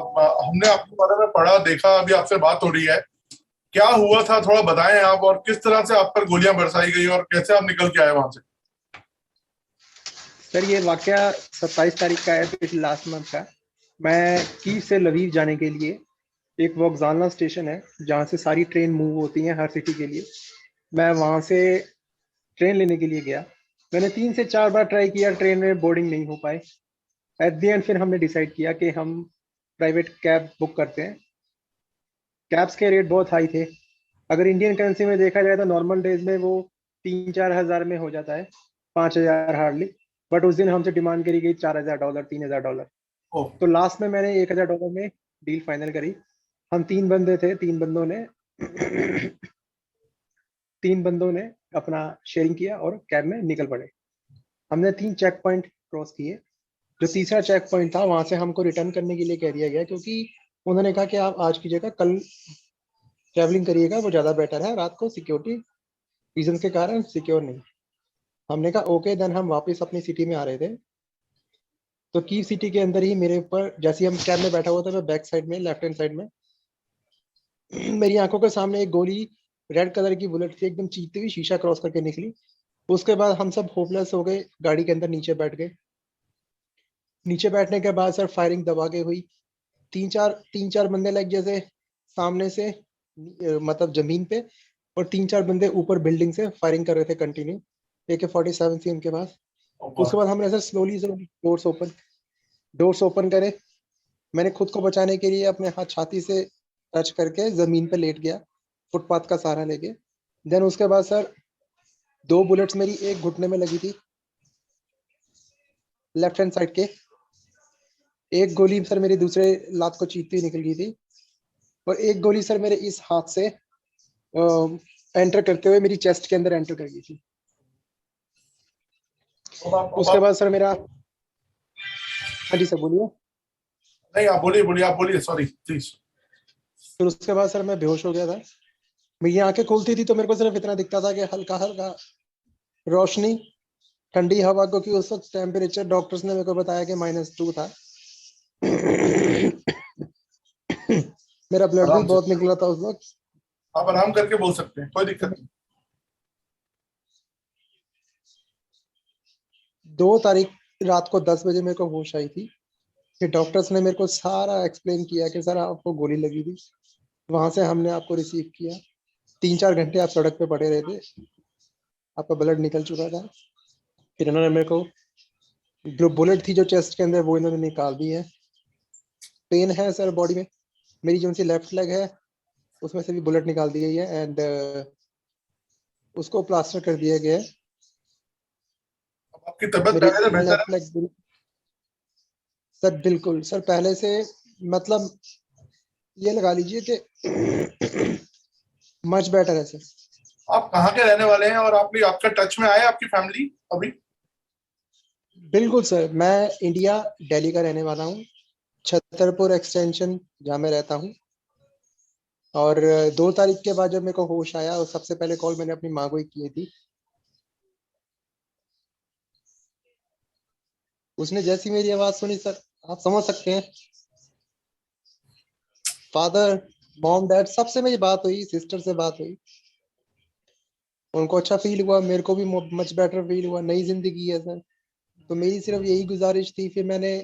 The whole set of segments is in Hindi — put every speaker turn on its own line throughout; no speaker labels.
हमने आपके बारे में पढ़ा देखा, अभी आपसे बात हो रही है। क्या हुआ था थोड़ा बताएं आप, और किस तरह से आप पर गोलियां बरसाई गई और कैसे आप निकल के आए वहां से?
सर, ये वाकया 27 तारीख का है, पिछले लास्ट मंथ का। मैं कीव से लवीव जाने के लिए, एक वोक्जालना स्टेशन है जहाँ से सारी ट्रेन मूव होती हैं हर सिटी के लिए, मैं वहाँ से ट्रेन लेने के लिए गया। मैंने 3 से 4 बार ट्राई किया, ट्रेन में बोर्डिंग नहीं हो पाए। एट द एंड फिर हमने डिसाइड किया कि हम प्राइवेट कैब बुक करते हैं। कैब्स के रेट बहुत हाई थे। अगर इंडियन करेंसी में देखा जाए तो नॉर्मल डेज में वो 3-4 हज़ार में हो जाता है, 5 हज़ार हार्डली। बट उस दिन हमसे डिमांड करी गई $4,000, $3,000।
ओह।
तो लास्ट में मैंने $1,000 में डील फाइनल करी। हम 3 बंदे थे, 3 बंदों ने 3 बंदों ने अपना शेयरिंग किया और कैब में निकल पड़े। हमने 3 चेक पॉइंट क्रॉस किए। जो तीसरा चेक पॉइंट था वहां से हमको रिटर्न करने के लिए कह दिया गया, क्योंकि उन्होंने कहा कि आप आज की जगह कल ट्रैवलिंग करिएगा, वो ज़्यादा बेटर है, रात को सिक्योरिटी रीजन के कारण सिक्योर नहीं। हमने कहा ओके। देन हम वापस अपनी सिटी में आ रहे थे, तो की सिटी के अंदर ही मेरे ऊपर, जैसे हम कैब में बैठा हुआ था, मैं बैक साइड में लेफ्ट हैंड साइड में मेरी आंखों के सामने एक गोली, रेड कलर की बुलेट थी, एकदम चीखती हुई शीशा क्रॉस करके निकली। उसके बाद हम सब होपलेस हो गए, गाड़ी के अंदर नीचे बैठ गए। नीचे बैठने के बाद सर फायरिंग दबा के हुई। तीन चार बंदे लाइक जैसे सामने से मतलब जमीन पे, और 3-4 बंदे ऊपर बिल्डिंग से फायरिंग कर रहे थे कंटिन्यू। AK-47 थी उनके पास। उसके बाद हमने सर स्लोली डोर्स ओपन करे। मैंने खुद को बचाने के लिए अपने हाथ छाती से टच करके जमीन पे लेट गया, फुटपाथ का सहारा लेके। देन उसके बाद सर 2 बुलेट्स मेरी एक घुटने में लगी थी, लेफ्ट हैंड साइड के। एक गोली सर मेरी दूसरे लात को चीरती हुई निकल गई थी, और एक गोली सर मेरे इस हाथ से एंटर करते हुए मेरी चेस्ट के अंदर एंटर कर गई थी। उसके बाद सर मेरा, हाँ जी सर बोलिए।
नहीं, आप बोलिए बोलिए, आप बोलिए, सॉरी प्लीज।
फिर उसके बाद सर मैं बेहोश हो गया था। मेरी आंखें खुलती थी तो मेरे को सिर्फ इतना दिखता था कि हल्का हल्का रोशनी, ठंडी हवा, क्योंकि उस वक्त टेम्परेचर डॉक्टर्स ने मेरे को बताया कि -2 था। मेरा ब्लड भी
आराम से,
बहुत निकला था उस वक्त।
आप आराम करके बोल सकते हैं, कोई दिक्कत नहीं।
2 तारीख रात को 10 बजे मेरे को होश आई थी। फिर डॉक्टर्स ने मेरे को सारा एक्सप्लेन किया कि सर आपको गोली लगी थी, वहां से हमने आपको रिसीव किया, 3-4 घंटे आप सड़क पे पड़े रहे थे, आपका ब्लड निकल चुका था। फिर इन्होंने मेरे को, जो बुलेट थी जो चेस्ट के अंदर, वो इन्होंने निकाल दी है। पेन है सर बॉडी में। मेरी जो सी लेफ्ट लेग है उसमें से भी बुलेट निकाल दी गई है, एंड उसको प्लास्टर कर दिया गया है।
अब आपकी तबीयत
मेरी
पहले से बेहतर
लेफ्ट लेग सर, बिल्कुल सर, पहले से, मतलब ये लगा लीजिए कि मच बेटर है सर।
है? आप कहाँ के रहने वाले हैं, और आपने आपका टच में आए आपकी फैमिली अभी?
बिल्कुल सर, मैं इंडिया दिल्ली का रहने वाला हूँ, छतरपुर एक्सटेंशन जहाँ मैं रहता हूँ। और 2 तारीख के बाद जब मेरे को होश आया, और सबसे पहले कॉल मैंने अपनी माँ को ही की थी। उसने जैसी मेरी आवाज़ सुनी सर, आप समझ सकते हैं, फादर, मॉम, डैड, सबसे मेरी बात हुई, सिस्टर से बात हुई। उनको अच्छा फील हुआ, मेरे को भी मच बेटर फील हुआ। नई जिंदगी है सर। तो मेरी सिर्फ यही गुजारिश थी, फिर मैंने,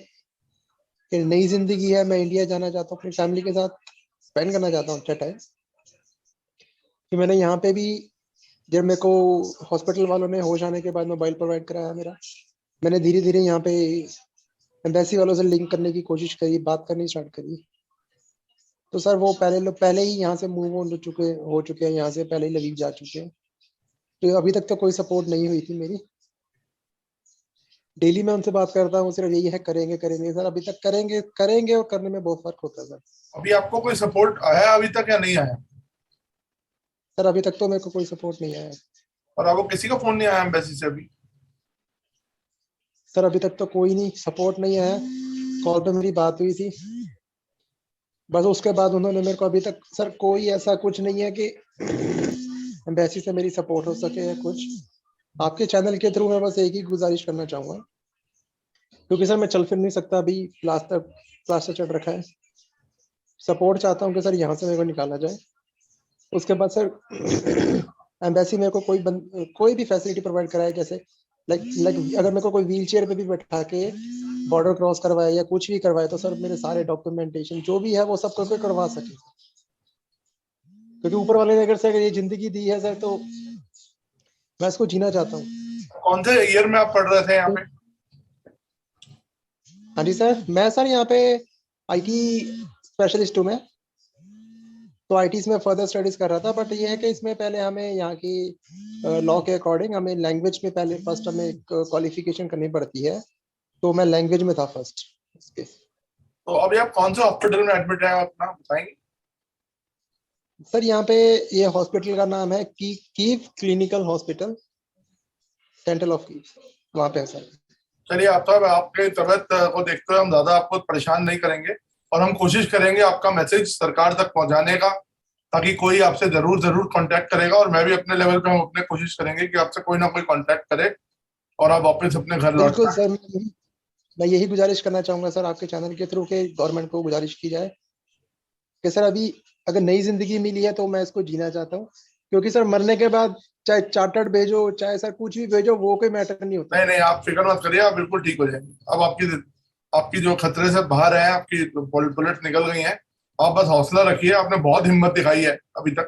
फिर नई जिंदगी है, मैं इंडिया जाना चाहता हूँ, अपनी फैमिली के साथ स्पेंड करना चाहता हूँ अच्छा टाइम। फिर मैंने यहाँ पे भी, जब मेरे को हॉस्पिटल वालों ने होश आने के बाद मोबाइल प्रोवाइड कराया मेरा, मैंने धीरे धीरे यहाँ पे एम्बेसी वालों से लिंक करने की कोशिश करी, बात करनी स्टार्ट करी। तो सर वो पहले लोग पहले ही यहाँ से मूव ऑन हो चुके हैं, यहाँ से पहले ही लवीव जा चुके हैं। तो अभी तक तो कोई सपोर्ट नहीं हुई थी मेरी। डेली मैं उनसे बात करता हूँ, सिर्फ यही है, करेंगे करेंगे सर। अभी तक करेंगे करेंगे, और करने में बहुत फर्क होता है सर।
अभी आपको कोई सपोर्ट आया अभी तक या नहीं आया?
सर अभी तक तो मेरे को कोई सपोर्ट नहीं आया।
और आपको किसी का फोन नहीं आया एम्बेसी से अभी?
सर अभी तक तो कोई नहीं, सपोर्ट नहीं आया। कॉल पे मेरी बात हुई थी, बस उसके बाद उन्होंने मेरे को, अभी तक सर कोई ऐसा कुछ नहीं है कि एम्बेसी से मेरी सपोर्ट हो सके या कुछ। आपके चैनल के थ्रू मैं बस एक ही गुजारिश करना चाहूँगा, क्योंकि सर मैं चल फिर नहीं सकता, अभी प्लास्टर प्लास्टर चढ़ रखा है। सपोर्ट चाहता हूँ कि सर यहाँ से मेरे को निकाला जाए। उसके बाद सर एम्बेसी मेरे को कोई भी फैसिलिटी प्रोवाइड कराए, जैसे लाइक अगर मेरे को कोई व्हील चेयर पे भी बैठा के बॉर्डर क्रॉस करवाए या कुछ भी करवाए, तो सर मेरे सारे डॉक्यूमेंटेशन जो भी है वो सब करके करवा सके, क्योंकि ऊपर वाले ने अगर ये जिंदगी दी है सर, तो मैं इसको जीना चाहता हूँ।
कौन से ईयर में आप पढ़ रहे थे यहाँ पे?
हाँ जी सर, मैं सर यहाँ पे आईटी स्पेशलिस्ट हूँ मैं, तो आईटी में फर्दर स्टडीज कर रहा था। बट ये है कि इसमें पहले हमें यहाँ की लॉ के अकॉर्डिंग हमें लैंग्वेज में पहले फर्स्ट हमें क्वालिफिकेशन करनी पड़ती है, तो मैं लैंग्वेज में था फर्स्ट इसके।
तो अभी आप कौन से हॉस्पिटल में एडमिट हैं, अपना बताएंगे?
सर यहाँ पे ये हॉस्पिटल का नाम है Kyiv clinical hospital, dental of Kyiv, वहाँ पे है सर।
चलिए आप साहब, आपके तबीयत को देखते हुए हम ज्यादा आपको परेशान नहीं करेंगे और हम कोशिश करेंगे आपका मैसेज सरकार तक पहुंचाने का, ताकि कोई आपसे जरूर जरूर कांटेक्ट करेगा। और मैं भी अपने लेवल पे हम अपने कोशिश करेंगे कि आपसे कोई ना कोई कांटेक्ट करे और आप वापस अपने घर लौट
बिल्कुल
जाएं।
सर, मैं यही गुजारिश करना चाहूंगा सर आपके चैनल के थ्रू के गवर्नमेंट को गुजारिश की जाए कि सर अभी अगर नई जिंदगी मिली है तो मैं इसको जीना चाहता हूँ, क्योंकि सर मरने के बाद चाहे चार्टर्ड भेजो चाहे सर कुछ भी भेजो, वो कोई मैटर नहीं होता।
नहीं नहीं, आप फिक्र मत करिए, आप बिल्कुल ठीक हो जाएंगे। अब आपकी आपकी जो खतरे से बाहर है, आपकी बुलेट निकल गई है। आप बस हौसला रखिए, आपने बहुत हिम्मत दिखाई है अभी तक।